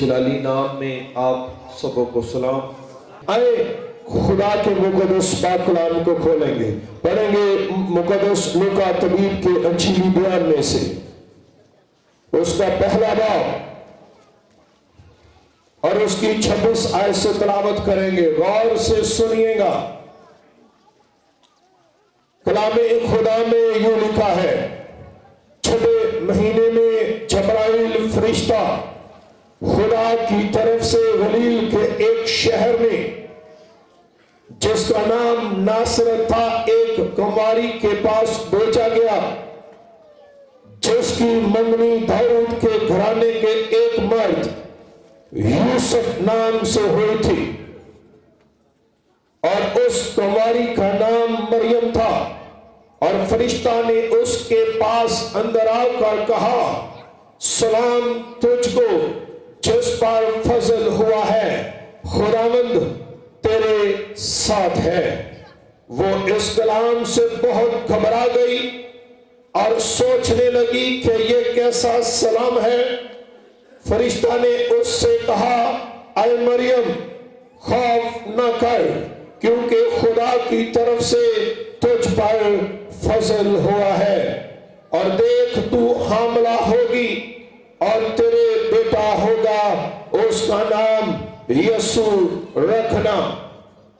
जलाली नाम में आप सबों को सलाम। आए खुदा के मुकद्दस पाक कलाम को खोलेंगे, पढ़ेंगे मुकद्दस लूका तबीब के अंजीली बयान में से उसका पहला बाब और उसकी 26 आयत से तिलावत करेंगे। गौर से सुनिएगा। कलामे खुदा में यूं लिखा है, छठे महीने में जबराइल फरिश्ता खुदा की तरफ से गलील के एक शहर में जिसका नाम नासरत था, एक कुंवारी के पास भेजा गया जिसकी मंगनी दाऊद के घराने के एक मर्द यूसुफ नाम से हुई थी और उस कुंवारी का नाम मरियम था। और फरिश्ता ने उसके पास अंदर आकर कहा, सलाम तुझको जिस पर फजल हुआ है, खुदावंद तेरे साथ है। वो इस कलाम से बहुत घबरा गई और सोचने लगी कि ये कैसा सलाम है। फरिश्ता ने उससे कहा, ऐ मरियम खौफ न कर, क्योंकि खुदा की तरफ से तुझ पर फजल हुआ है। और देख तू हामला होगी और तेरे बेटा होगा, उसका नाम यीशु रखना।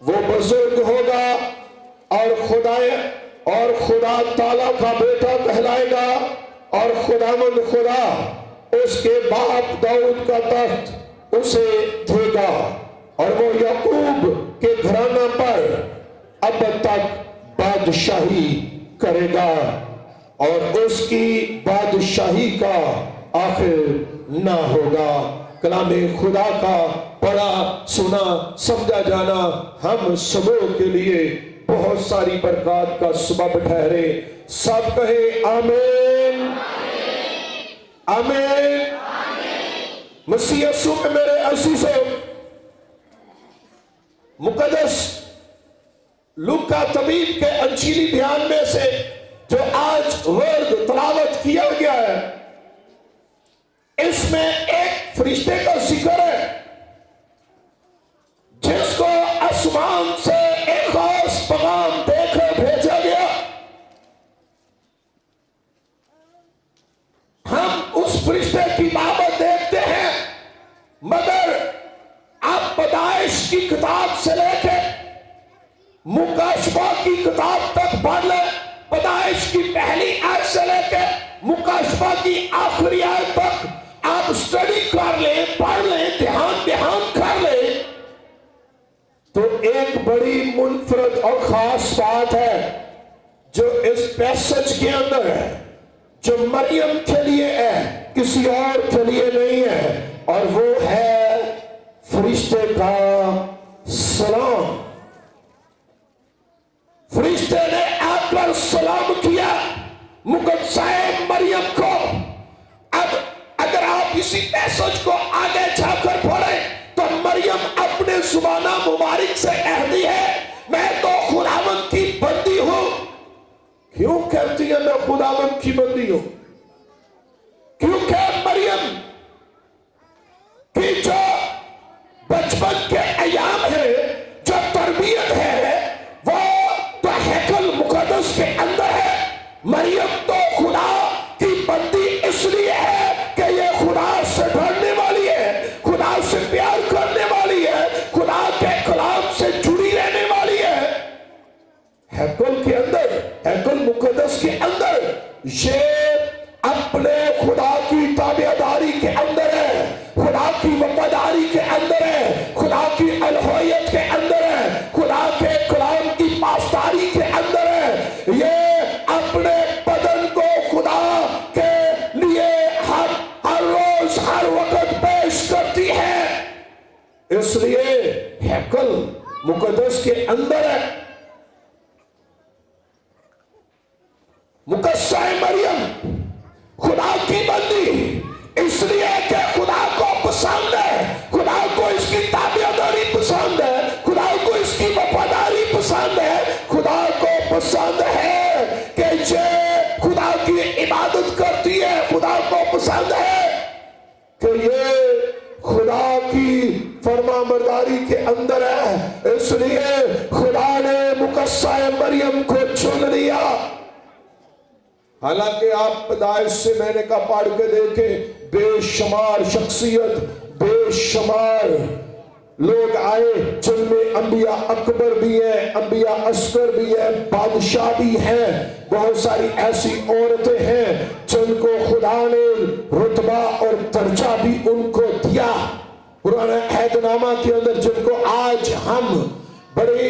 वो बुजुर्ग होगा और खुदा ताला का बेटा कहलाएगा और खुदावंद खुदा उसके बाप दाऊद का तख्त उसे देगा और वो याकूब के घराना पर अब तक बादशाही करेगा और उसकी बादशाही का आखिर ना होगा। कलामे खुदा का पढ़ा सुना समझा जाना हम सबों के लिए बहुत सारी बरकत का सबब ठहरे। सब कहे आमीन आमीन। मसीह यीशु में मेरे अजीजों, मुकद्दस लूका तबीब के अंजीली बयान में से जो आज वर्द तिलावत किया गया है, इसमें एक फरिश्ते का जिक्र है जिसको आसमान से एक खास पैगाम देकर भेजा गया। हम उस फरिश्ते की बाबत देखते हैं, मगर आप पैदाइश की किताब से लेकर मुकाशफा की किताब तक पढ़ ले। पैदाइश की पहली आयत से लेकर मुकाशफा की आखिरी आयत तक आप स्टडी कर ले, पढ़ ले, ध्यान कर ले, तो एक बड़ी मुनफरद और खास बात है जो इस पैसेज के अंदर है, जो मरियम के लिए है, किसी और के लिए नहीं है, और वो है फरिश्ते का सलाम। फरिश्ते ने आकर सलाम किया मुकद्दसा मरियम को। अब अगर आप इसी पैसेज को आगे जाकर पढ़े तो मरियम अपने जुबाना मुबारक से कहती है, मैं तो खुदावंद की बंदी हूं। क्यों कहती है मैं खुदावंद की बंदी हूं? क्योंकि मरियम की जो बचपन के अयाम है, जो तरबियत है, वो तो हैकल मुकद्दस के अंदर है। मरियम तो खुदा की बंदी इसलिए है कि ये खुदा से डरने वाली है, खुदा से प्यार करने वाली है, खुदा के कलाम से जुड़ी रहने वाली है। हैकल के अंदर, हैकल मुकद्दस के अंदर ये अपने खुदा की ताबेदारी के अंदर है, खुदा की वफादारी के अंदर है, खुदा की अलहोयत के अंदर है, खुदा के कलाम की पासदारी के अंदर है। ये अपने बदन को खुदा के लिए हर रोज हर वक्त पेश करती है। इसलिए हैकल मुकद्दस के अंदर है। मुकद्दसा मरियम खुदा की बंदी इसलिए कि खुदा को पसंद है, खुदा को इसकी ताबेदारी पसंद है, खुदा को इसकी वफादारी पसंद है, खुदा को पसंद है कि ये खुदा की इबादत करती है, खुदा को पसंद है कि ये खुदा खबरदारी के अंदर है, इसलिए खुदा ने मुकस्सा मरियम को चुन लिया। हालांकि आप पैदाइश से मैंने कहा पढ़ के देखे, बेशुमार शख्सियत, बेशुमार लोग आए जिनमें अंबिया अकबर भी है, अंबिया अस्कर भी है, बादशाह भी है, बहुत सारी ऐसी औरतें हैं जिनको खुदा ने रुतबा और दर्जा भी उनको दिया पुराने अहदनामा के अंदर, जिनको आज हम बड़े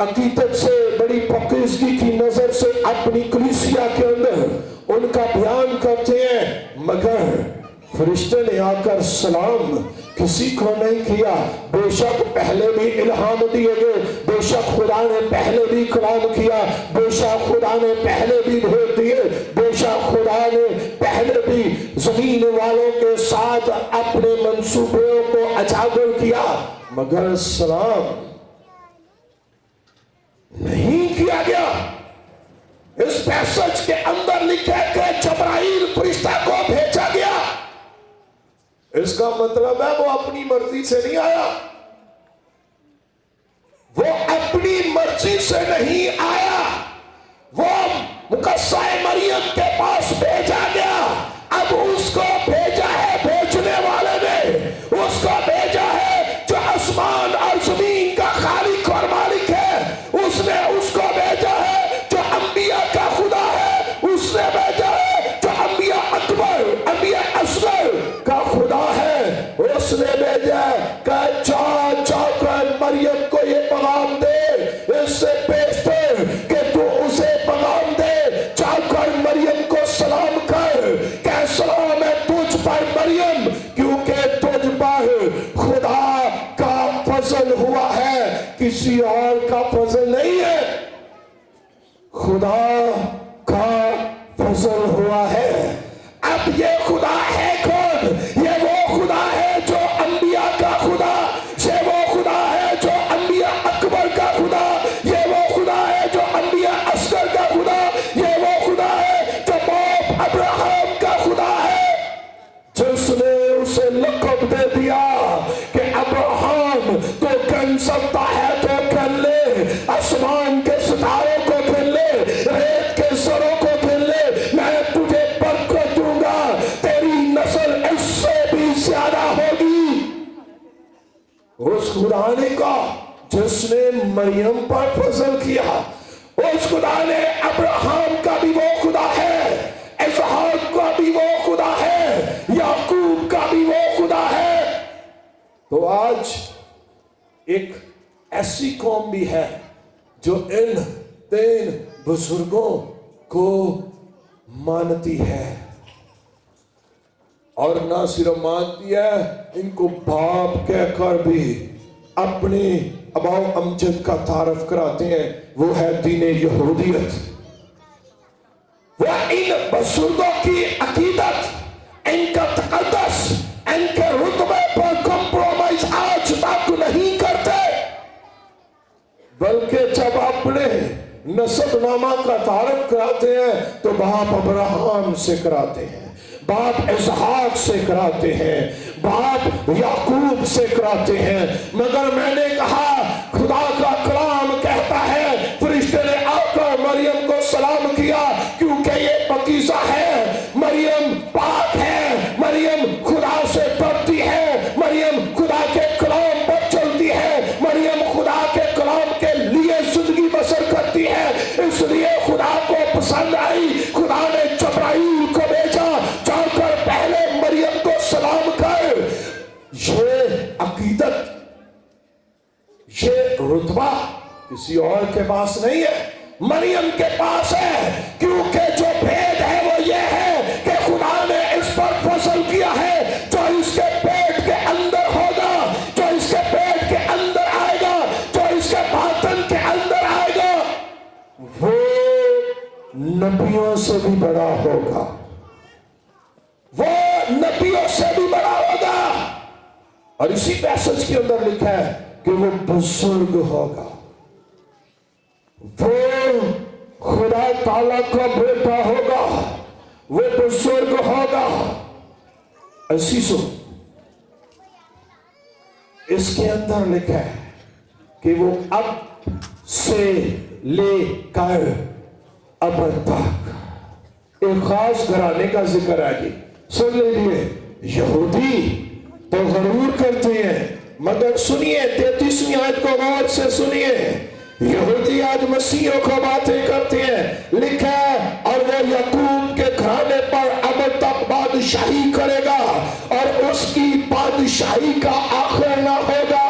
अकीदत से, बड़ी पाकीज़गी की नजर से अपनी कलीसिया के अंदर उनका बयान करते हैं। मगर फरिश्ते ने आकर सलाम किसी को नहीं किया। बेशक पहले भी इल्हाम दिए गए, बेशक खुदा ने पहले भी कलाम किया, बेशक खुदा ने पहले भी भेज दिए, बेशक खुदा ने पहले भी जमीन वालों के साथ अपने मंसूबों को उजागर किया, मगर सलाम नहीं किया गया। इस पैसेज के अंदर लिखा है कि जबराइल फरिश्ता को भेजा गया। इसका मतलब है वो अपनी मर्जी से नहीं आया, वो अपनी मर्जी से नहीं आया, वो मुकस्सा मरियम के पास भेजा गया। अब उसको भेजा है, भेजने वाले ने उसको भेजा है जो आसमान और जमीन का खालिक और मालिक है। उसने उसको भेजा है जो अंबिया का खुदा है, उसने भेजा है जो अंबिया अकबर, अंबिया असगर का खुदा है। उसने भेजा कि जाकर मरियम को ये पैगाम दे, इससे पेश दे कि तू उसे पैगाम दे, जाकर मरियम को सलाम कर, क्या सलाम है तुझ पर मरियम, क्योंकि तुझ पर खुदा का फजल हुआ है, किसी और का फजल नहीं है, खुदा का फजल हुआ है। अब ये खुदा है कौन? ये वो खुदा है जो अंबिया का खुदा, ये वो खुदा है जो अंबिया अकबर का खुदा, ये वो खुदा है जो अंबिया असगर का खुदा, ये वो खुदा है जो बाप अब्राहम का खुदा है, जिसने उसे लक़ब दे दिया कि अब्राहम तो गिन सकता है तो गिन ले, आसमान के सितारों को गिन ले, रेत के सरों को गिन ले, मैं तुझे बरकत दूंगा, तेरी नस्ल इससे भी ज्यादा होगी। उस खुदा ने का जिसने मरियम पर फजल किया, उस खुदा ने अब्राहम का भी वो खुदा है, इसहाक का भी वो खुदा है, याकूब का भी वो खुदा है। तो आज एक ऐसी कौम भी है जो इन 3 बुजुर्गों को मानती है, और ना सिर्फ मानती है, इनको बाप कहकर भी अपने अबाओ अमजद का तारफ कराते हैं। वो है दीन यहूदियत। वो इन बुजुर्गों की अकीदत, इनका तकद्दस, इनके रुतबे पर कॉम्प्रोमाइज आज तक नहीं करते, बल्कि जब अपने नसबनामा का तारफ कराते हैं तो बाप अब्राहम से कराते हैं, बाप इसहाक से कराते हैं, बाप याकूब से कराते हैं। मगर मैंने कहा खुदा का कलाम कहता है, फरिश्ते ने आकर मरियम को सलाम किया, क्योंकि ये पकीज़ा है, मरियम पाक है, मरियम खुदा से डरती है, मरियम खुदा के कलाम पर चलती है, मरियम खुदा के कलाम के लिए जिंदगी बसर करती है, इसलिए खुदा को पसंद आई। खुदा ने जबराइल को भेजा, जाकर पहले मरियम को सलाम कर। ये अकीदत, ये रुतबा किसी और के पास नहीं है, मरियम के पास है, क्योंकि जो भेद है वो ये है कि खुदा ने इस पर फजल किया है, जो इसके पेट के अंदर होगा, जो इसके पेट के अंदर आएगा, जो इसके बातन के अंदर आएगा, वो नबियों से भी बड़ा होगा, वो नबियों से भी बड़ा होगा। और इसी पैसेज के अंदर लिखा है कि वो बुजुर्ग होगा, वो खुदा ताला का बेटा होगा, वो बुजुर्ग होगा। ऐसी सो इसके अंदर लिखा है कि वो अब से लेकर अब तक एक खास घराने का जिक्र है जी। सुन लीजिए, यहूदी तो गरूर करते हैं, मगर सुनिए 33वीं आयत को गौर से सुनिए। यहूदी आज मसीहों को बातें करते हैं, लिखा है और वो याकूब के घराने पर अब तक बादशाही करेगा और उसकी बादशाही का आखिर ना होगा।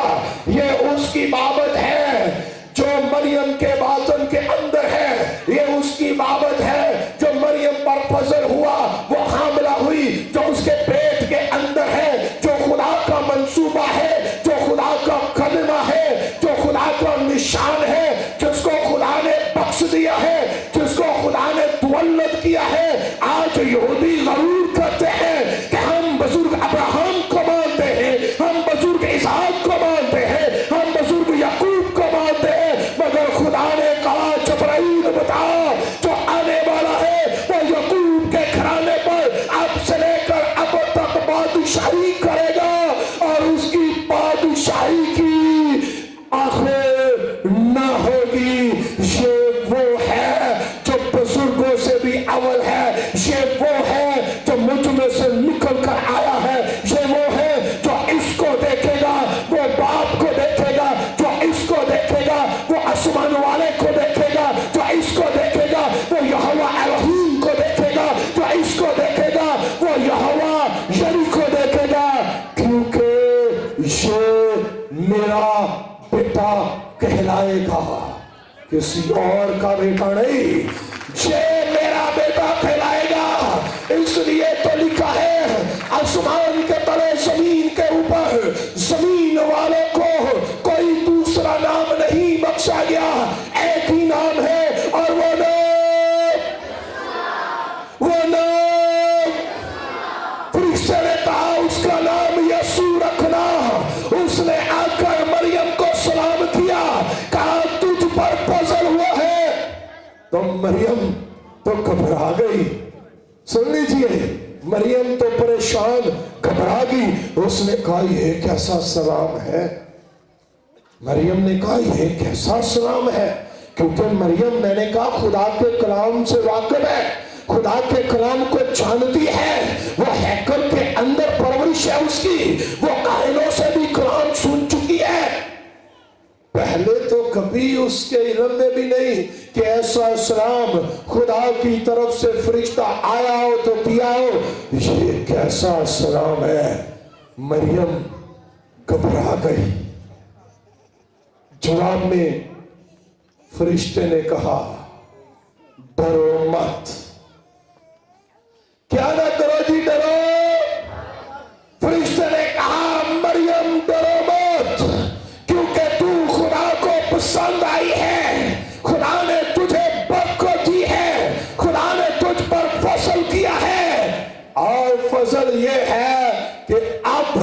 ये उसकी बाबत है जो मरियम के बातन के अंदर है, ये उसकी बाबत है जो मरियम पर फजल हुआ, वो हामला हुई, जो उसके पेट के अंदर है, जो खुदा का मंसूबा है, जो खुदा का कलमा है, जो खुदा का निशान है, जिसको खुदा ने बख्श दिया है, जिसको खुदा ने तुवल्लद किया है। आज यहूदी गरूर करते हैं कि हम बुजुर्ग अब्राहम को मानते हैं, हम बुजुर्ग इसहाक को मानते हैं, हम बुजुर्ग याकूब को मानते हैं, मगर खुदा ने कहा जबराइल बता जो आने वाला है वो याकूब के घराने पर अब से लेकर अब तक बादशाही करेगा और उसकी बादशाही की आखिर न होगी। ये वो है जो बुजुर्गों से भी अव्वल है, ये वो है जो मुझ में से निकल कर आया है, ये वो है जो इसको देखेगा वो बाप को देखेगा, जो इसको देखेगा वो आसमान वाले को देखेगा, जो इसको देखेगा वो यहोवा एलोहीम को देखेगा, जो इसको देखेगा वो यहोवा यरी को देखेगा, क्योंकि ये मेरा बेटा कहलाएगा, किसी और का बेटा नहीं, ये मेरा बेटा कहलाएगा। इसलिए तो लिखा है आसमान के तले जमीन के ऊपर जमीन वालों को कोई दूसरा नाम नहीं बख्शा गया, एक ही नाम है और वो नाम फरिश्ते ने कहा उसका नाम यीशु रखना। उसने आकर मरियम को सलाम किया, कहा तुझ पर फजल हुआ है, तो मरियम तो घबरा गई। सुन लीजिए, मरियम तो परेशान घबरा गई। उसने कहा यह कैसा सलाम है? मरियम ने कहा यह कैसा सलाम है? क्योंकि मरियम, मैंने कहा, खुदा के कलाम से वाकिफ है, खुदा के कलाम को जानती है, वो हैकल के अंदर परवरिश है उसकी, वो कायनों से भी कलाम सुन चुकी है। पहले तो कभी उसके इल्म में भी नहीं कि ऐसा सलाम खुदा की तरफ से फरिश्ता आया हो तो दिया हो। ये कैसा सलाम है? मरियम घबरा गई। जवाब में फरिश्ते ने कहा डरो मत। क्या ना करो जी, डरो। फरिश्ते ने कहा मरियम डरो मत, क्योंकि तू खुदा को पसंद आई है, खुदा ने तुझे बरकत दी है, खुदा ने तुझ पर फजल किया है। और फजल ये है कि अब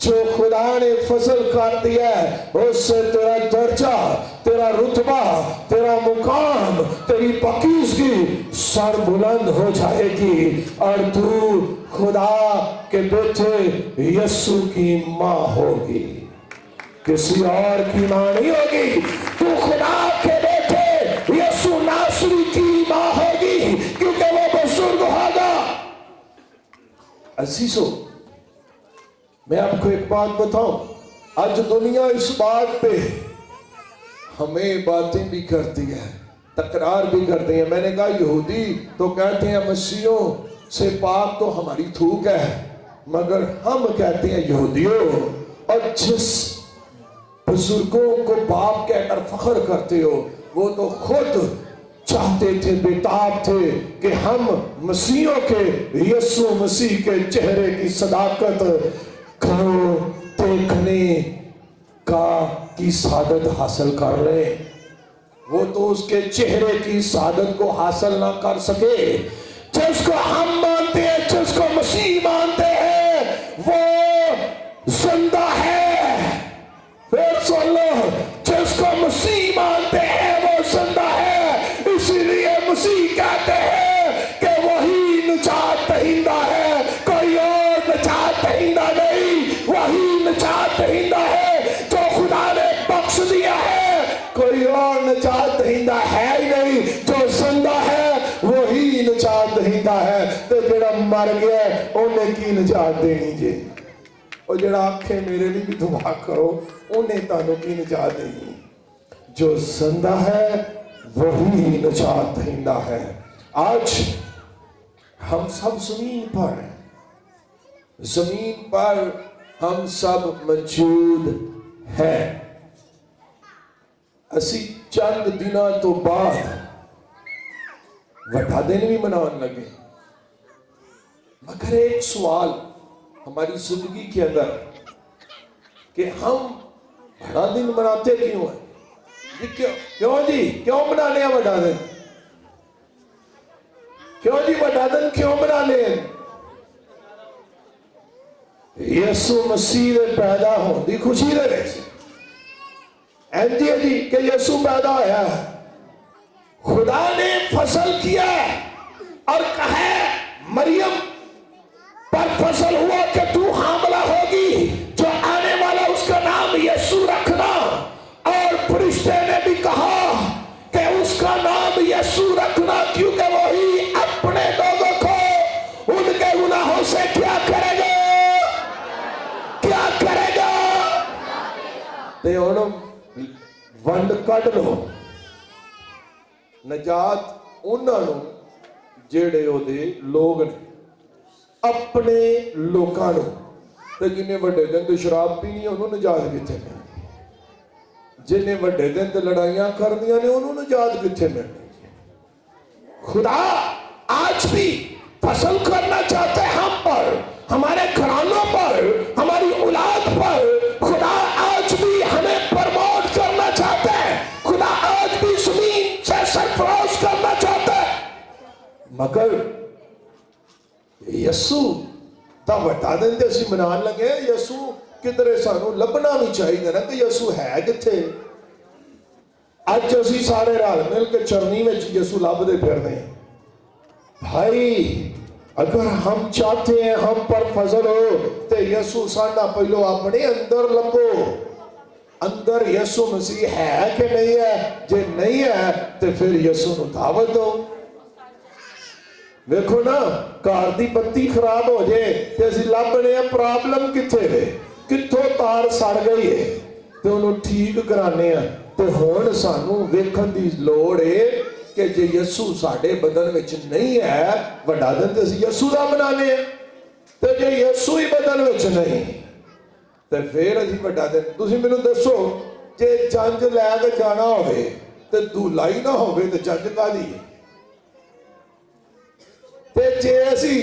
जो खुदा ने फजल कर दिया है उससे तेरा दर्जा, तेरा रुतबा, तेरा मुकाम, तेरी पाकीज़गी सर बुलंद हो जाएगी और तू खुदा के बेटे यीशु की माँ होगी, किसी और की माँ नहीं होगी। तू खुदा के बेटे यीशु नासरी की माँ होगी, क्योंकि वो बुजुर्ग होगा। अजीजों, मैं आपको एक बात बताऊं, आज दुनिया इस बात पे हमें बातें भी करती है, तकरार भी करती है। मैंने कहा यहूदी तो कहते हैं मसीहों से पाक तो हमारी थूक है, मगर हम कहते हैं यहूदियों। और जिस बुजुर्गों को बाप कहकर फख्र करते हो, वो तो खुद चाहते थे, बेताब थे कि हम मसीहों के, यीशु मसीह के चेहरे की सदाकत को देखने का की सादत हासिल कर ले। वो तो उसके चेहरे की सादत को हासिल ना कर सके। जिसको हम मानते हैं, जिसको मसीह मानते हैं, वो जिंदा है। फिर सुन लो, जिसको मसीह मानते हैं वो जिंदा है। इसीलिए मसीह कहते हैं कि वही निजात दहिंदा है, कोई और निजात दहिंदा नहीं, वही निजात दहिंदा نجات دینی جی؟ اور جڑا آکھے میرے لیے بھی دعا کرو انہیں تانوں کی نجات دینی؟ جو زندہ ہے وہی نجات دہندہ ہے۔ آج ہم سب زمین پر ہیں، زمین پر ہم سب موجود ہیں۔ اسی چند دنوں تو بعد وڈا دن بھی منان لگے، مگر ایک سوال ہماری زندگی کے اندر کہ ہم بڑا دن مناتے کیوں ہیں؟ کیوں جی کیوں منانے ہیں بڑا دن؟ کیوں جی بڑا دن کیوں منانے ہیں؟ یسوع مسیح پیدا ہون دی خوشی دے ویسے اینجی جی کہ یسوع پیدا ہوا ہے۔ خدا نے فصل کیا اور کہا مریم پر فصل ہوا کہ تو حاملہ ہوگی، جو آنے والا اس کا نام یسوع رکھنا، اور فرشتے نے بھی کہا کہ اس کا نام یسوع رکھنا کیونکہ وہی اپنے لوگوں کو ان کے گناہوں سے کیا کرے گا، کیا کرے گا؟ تے انہوں ونڈ کٹ لو، نجات انہوں جیڑے ہو دے لوگ نے اپنے لوکاں نو، تے جنہیں وڈے دن تے شراب پینی انہوں نجات کتے ملنی، جنہیں وڈے دن تے لڑائیاں کر دیا نے انہوں نجات کتے ملنی۔ خدا آج بھی فصل کرنا چاہتے ہیں ہم پر، ہمارے گھرانوں پر، ہماری اولاد پر۔ خدا آج بھی ہمیں پرموٹ کرنا چاہتا ہے، خدا آج بھی زمین سے سرفراز کرنا چاہتا ہے، مگر یسوع دا وڈا دن تے اسی منان لگے ہیں۔ یسوع کدھر سانو لبنا بھی چاہیے نا کہ یسوع ہے کتھے؟ اج اسی سارے رل مل کے چرنی میں یسوع لب دے پھر دیں۔ بھائی اگر ہم چاہتے ہیں ہم پر فضل ہو تو یسوع ساڈا پہلو اپنے اندر لبو، اندر یسوع مسیح ہے کہ نہیں ہے؟ جے نہیں ہے تو پھر یسوع نو دعوت دو۔ دیکھو نا کار دی بتی خراب ہو جائے تو اسی لبنے پرابلم کتھے ہے، کتھوں تار سڑ گئی ہے تو انہوں ٹھیک کرانے ہیں۔ تو ہون سانو ویکھن دی لوڑ ہے کہ جے یسوع ساڈے بدن وچ نہیں ہے، وڈا دن تے یسوع دا منانے ہیں، تو جے یسوع ہی بدن وچ نہیں تو پھر اسی وڈا دن تسی مینوں دسو جے جنج لے کے جانا ہوئے تو دولہا ہی نہ ہوئے تو جنج کاہدی ہے؟ تے جے اسی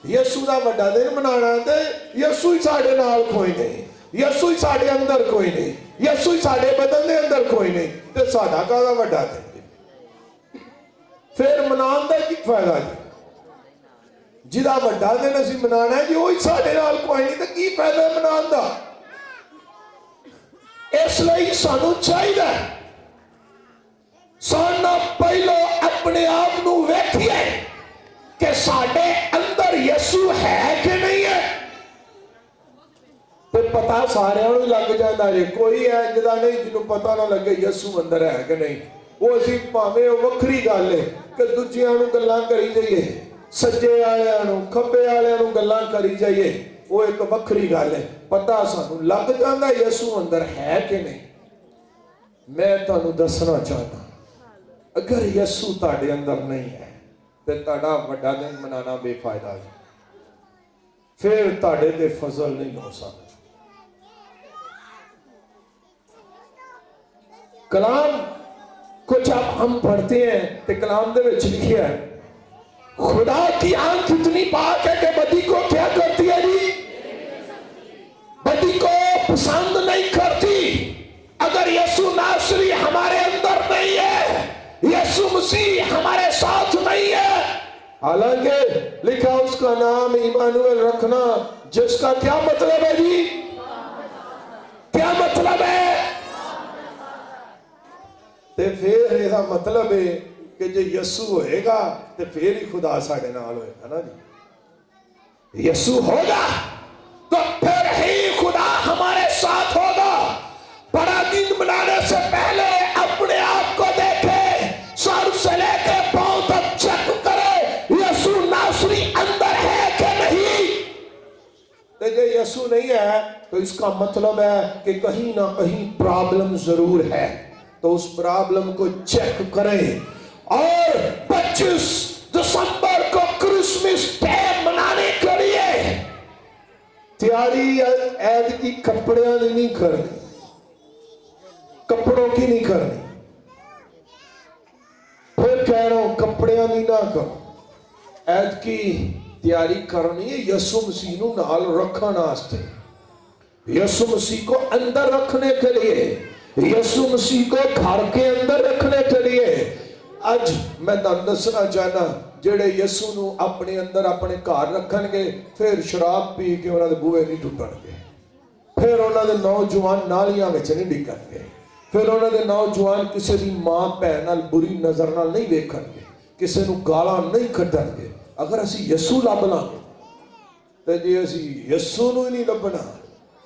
یسوع دا وڈا دن منانا تے یسوع ہی ساڈے نال کوئی نہیں، یسوع ہی ساڈے اندر کوئی نہیں، یسوع ہی ساڈے بدن دے اندر کوئی نہیں، تے ساڈا کاہدا وڈا دن؟ پھر منان دا کی فائدہ جی؟ جہاں وڈا دن اسی منانا ہے جی وہی ساڈے نال کوئی نہیں، تو کی فائدہ ہے منان دا؟ اس لئی سانو چاہیے سانا پہلو اپنے آپ نو ویکھیے کہ ساڈے اندر یسوع ہے کہ نہیں ہے۔ تو پتا سارے انہوں لگ جاتا ہے، کوئی ہے جدا نہیں جنہوں پتا نہ لگے یسوع اندر ہے کہ نہیں۔ وہ اسی پاویں وکھری گل ہے کہ دوجیاں نوں گلاں کری جائیے، سجے والےاں نوں کھبے والےاں نوں گلاں کری جائیے، وہ ایک وکھری گل ہے۔ پتا سانوں لگ جاندا یسوع اندر ہے کہ نہیں۔ میں تانوں دسنا چاہتا اگر یسوع تہاڈے اندر نہیں ہے تے تہاڈا وڈا دن منانا بے فائدہ ہے، پھر تہاڈے تے فضل نہیں ہو سکتا۔ کلام کو جب ہم پڑھتے ہیں تو کلام دے وچ لکھیا ہے خدا کی آنکھ اتنی پاک ہے کہ بدی کو کیا کرتی ہے جی؟ بدی کو پسند نہیں کرتی۔ اگر یسوع ناصری ہمارے اندر نہیں ہے، یسوع مسیح ہمارے ساتھ نہیں ہے، حالانکہ لکھا اس کا نام ایمانویل رکھنا، جس کا کیا مطلب ہے جی؟ کیا مطلب ہے؟ تے پھر ایسا مطلب ہے کہ جو یسوع ہوئے گا تے پھر ہی خدا ساڑھے نال ہوئے گا نا جی۔ یسوع ہوگا تو پھر ہی خدا ہمارے ساتھ ہوگا۔ بڑا دن منانے سے پہلے اپنے آپ کو دیکھے، سر سے لے کے پاؤں تک چیک کرے یسوع ناصری اندر ہے کہ نہیں۔ यसु नहीं है तो इसका मतलब है कि कहीं ना कहीं प्रॉब्लम जरूर है। तो उस प्रॉब्लम को चेक करें। और 25 दिसंबर को क्रिसमस डे मनाने के लिए तैयारी ऐद की कपड़ों की नहीं करनी, कपड़ों की नहीं करनी। फिर कह रहा हूं कपड़ों की ना करो, ऐद की तैयारी करनी है यसु मसीह को नाल रखने वास्ते, यसु मसीह को अंदर रखने के लिए, यसु मसीह को घर के अंदर रखने के लिए। आज मैं तुहानू दसना चाहना जेड़े यसु नू अपने अंदर अपने घर रखणगे फिर शराब पी के उन्हां दे बूहे नहीं टुटणगे, फिर उन्हां दे नौजवान नालियां विच नहीं डिगणगे, फिर उन्हां दे नौजवान किसी दी मां भैन नाल बुरी नज़र नाल नहीं वेखणगे, किसी नू गालां नहीं कढणगे। अगर असी यसु लभ लांगे ते जे असी यसु नू ही नहीं लभना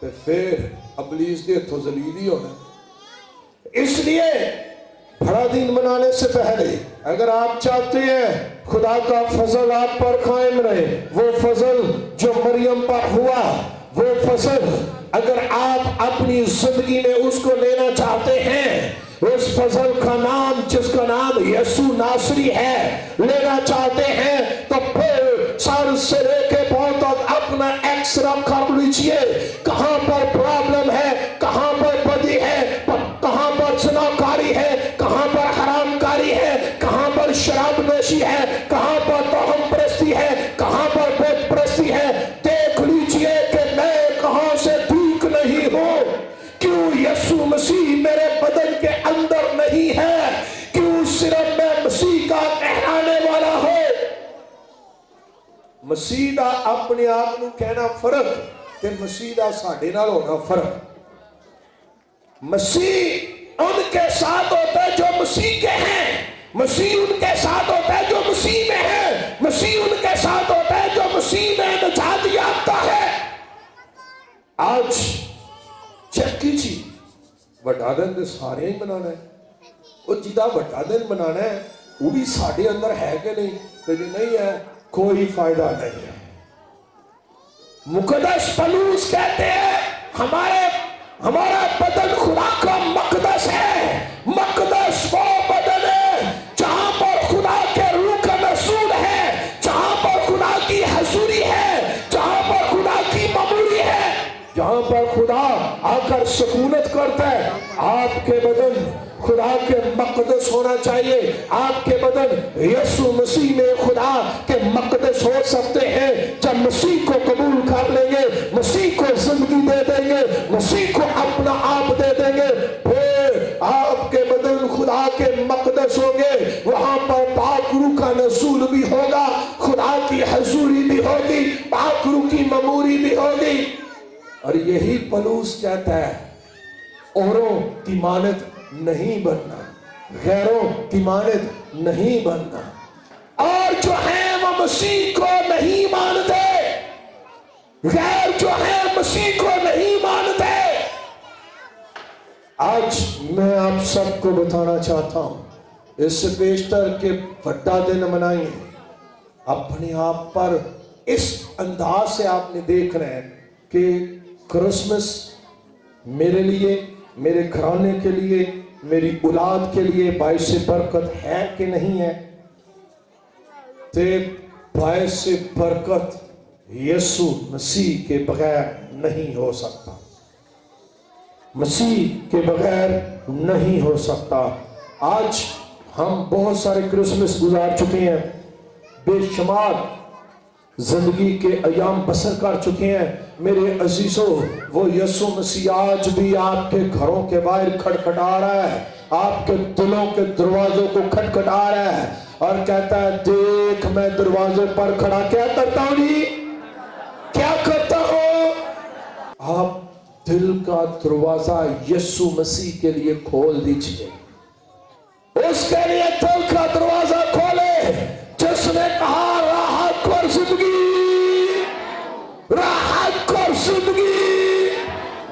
तो फिर अबलीस के हथों जलील ही होना। इसलिए बड़ा दिन मनाने से पहले अगर आप चाहते हैं खुदा का फजल आप पर कायम रहे, वो फजल जो मरियम पर हुआ, वो फजल अगर आप अपनी जिंदगी में उसको लेना चाहते हैं, उस फजल का नाम जिसका नाम यसु नासरी है लेना चाहते हैं, तो फिर सर से लेके पांव तक अपना एक्सरे कर लीजिए। कहां पर प्रॉब्लम है, कहां पर बदी है, कहां पर जनाकारी है, कहां पर हरामकारी है, कहां पर शराब नोशी है, कहां पर तोहम परस्ती है, कहां पर बुत परस्ती है। देख लीजिए कि मैं कहां से ठीक नहीं हूं। क्यों यसु मसीह मेरे बदन के अंदर नहीं है? क्यों सिर्फ मैं मसीह का कहलाने वाला हूं? मसीह दा अपने आप को कहना फर्क ते मसीह दा साडे नाल होना फर्क। मसीह उनके साथ होता है जो मसीह के हैं, मसीह उनके साथ होता है जो मसीह में है, मसीह उनके साथ होता है जो मसीह में निजात याफ्ता है। आज चेक कीजिए, वड्डा दिन तो सारे ही मनाना है, और जिदा वड्डा दिन मनाना है वो भी साडे अंदर है कि नहीं? तो जी नहीं है, कोई फायदा नहीं है। मुकद्दस पौलुस कहते हैं हमारा बदन खुदा का मकदस है। मकदस वो बदन है जहां पर खुदा के रूह का नसूर है, जहां पर खुदा की हजूरी है, जहां पर खुदा की ममूरी है, जहां पर खुदा आकर सुकूनत करता है। आपके बदन खुदा के मकदस होना चाहिए। आपके बदन यीशु मसीह में खुदा के मकदस हो सकते हैं जब मसीह को कबूल कर लेंगे, मसीह को जिंदगी दे देंगे, मसीह को अपना आप दे देंगे, फिर आपके बदन खुदा के मकदस होंगे। वहां पर पाक रूह का नसूल भी होगा, खुदा की हजूरी भी होगी, पाक रूह की ममूरी भी होगी। और यही पौलुस कहता है औरों की मानद नहीं बनना, गैरों की मानद नहीं बनना। और जो है वो मसीह को नहीं मानते, गैर जो है मसीह को नहीं मानते। आज मैं आप सबको बताना चाहता हूं, इससे बेशतर के बड़ा दिन मनाएंगे अपने आप पर इस अंदाज से आपने देख रहे हैं कि क्रिसमस मेरे लिए, मेरे घराने के लिए, मेरी औलाद के लिए बाइस बरकत है कि नहीं है? ते बाइस बरकत यीशु मसीह के बगैर नहीं हो सकता, मसीह के बगैर नहीं हो सकता। आज हम बहुत सारे क्रिसमस गुजार चुके हैं, बेशुमार जिंदगी के अयाम बसर कर चुके हैं। मेरे अजीजों, वो यीशु मसीह आज भी आपके घरों के बाहर खटखटा रहा है, आपके दिलों के दरवाजों को खटखटा रहा है और कहता है देख मैं दरवाजे पर खड़ा क्या करता हूं जी, क्या करता हूं। आप दिल का दरवाजा यीशु मसीह के लिए खोल दीजिए, उसके लिए दिल का दरवाजा खोले जिसने कहा राहत और जिंदगी, राहत और जिंदगी,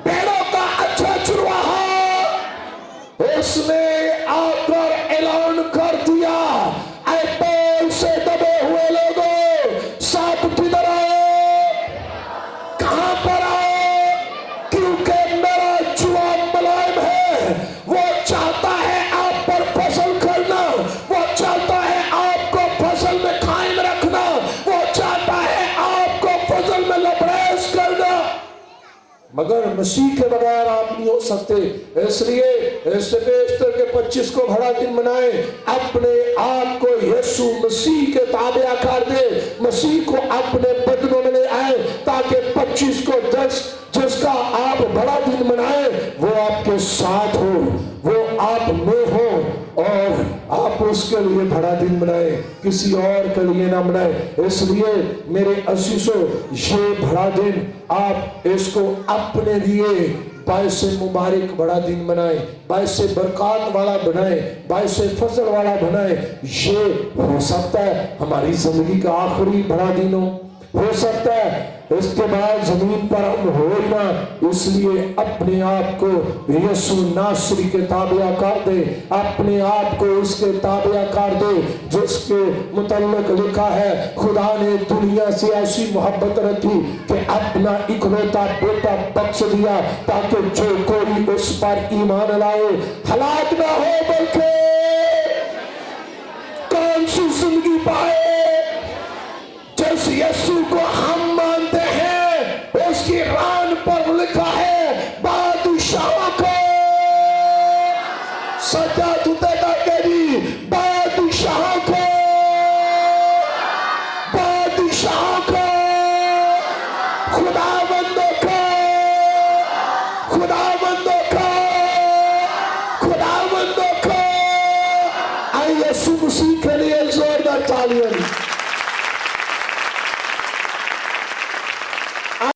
भेड़ों का अच्छा चरवाहा। उसने आकर ऐलान कर दिया, ऐ बोल से दबे हुए लोगों, सांप किधर आओ, कहां पर आओ, मगर मसीह के बगैर आप नहीं हो सकते। इसलिए ईस्टर के 25 को बड़ा दिन मनाएं, अपने आप को यीशु मसीह के ताबे आकार दे, मसीह को अपने बदनों में ले आए, ताकि 25 को जिसका आप बड़ा दिन मनाएं वो आपके साथ हो, वो आप में हो, और आप उसके लिए बड़ा दिन मनाएं, किसी और के लिए ना मनाएं। इसलिए मेरे अजीजों, ये बड़ा दिन आप इसको अपने लिए बाइस मुबारक बड़ा दिन बनाए, बाइस बरकत वाला बनाए, बाइस फजल वाला बनाए। ये हो सकता है हमारी जिंदगी का आखिरी बड़ा दिन हो सकता है इसके बाद जमीन पर हम हो ना। इसलिए अपने आप को यीशु नासरी के ताबे आकार दे, अपने आप को उसके ताबे आकार दे जिसके मुतल्लिक लिखा है, खुदा ने दुनिया से ऐसी मोहब्बत रखी कि अपना इकलौता बेटा बख्श दिया, ताकि जो कोई उस पर ईमान लाए हलाक ना हो, बल्कि कौन सी जिंदगी पाए। जिस यीशु को हम मानते हैं उसकी रान पर लिखा है, बादशाह को सजा देता कभी, बादशाह को, बादशाह को, खुदावंदों को, खुदावंदों को, खुदावंदों को। आइए यीशु मसीह के लिए जोरदार तालियां।